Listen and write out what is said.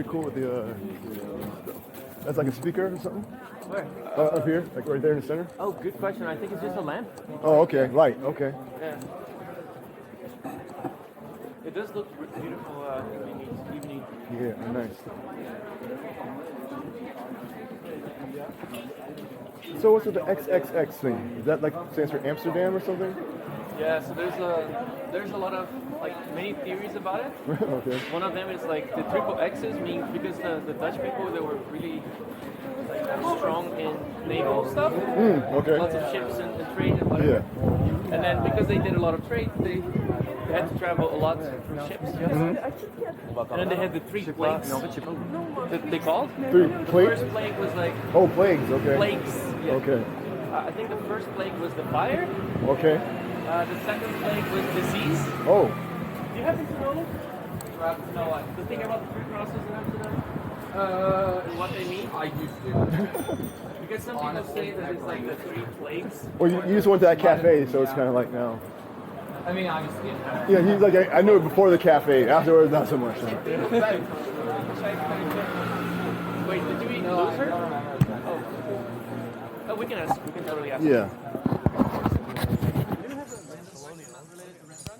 cool with the. That's like a speaker or something. Where? Up here, like right there in the center. Oh, good question. I think it's just a lamp. Oh, okay, light. Okay. Yeah. It does look beautiful evening. Yeah, nice. So what's with the XXX thing? Is that like stands for Amsterdam or something? Yeah. So there's a lot of like many theories about it. Okay. One of them is like the triple X's mean because the Dutch people they were really like strong in naval stuff. Okay. Lots of ships and trade and whatever. Yeah. And then because they did a lot of trade, they had to travel a lot through ships. And then they had the three plagues. That they called. Three The plagues? first plague was like Oh, plagues. Okay. plagues. Yeah. Okay. I think the first plague was the fire. Okay. The second plague was disease. Oh. Do you happen to know? The thing about the three crosses in Amsterdam? What they mean? I used to. Because some people say that it's like the three plagues. Well, you just went to that cafe, so it's kind of like now. I mean, obviously. Yeah, he's like I knew it before the cafe. Afterwards, not so much. Wait, did you eat loser? Oh, we can ask. We can totally ask. Yeah. Do you have a Mandalorian unrelated to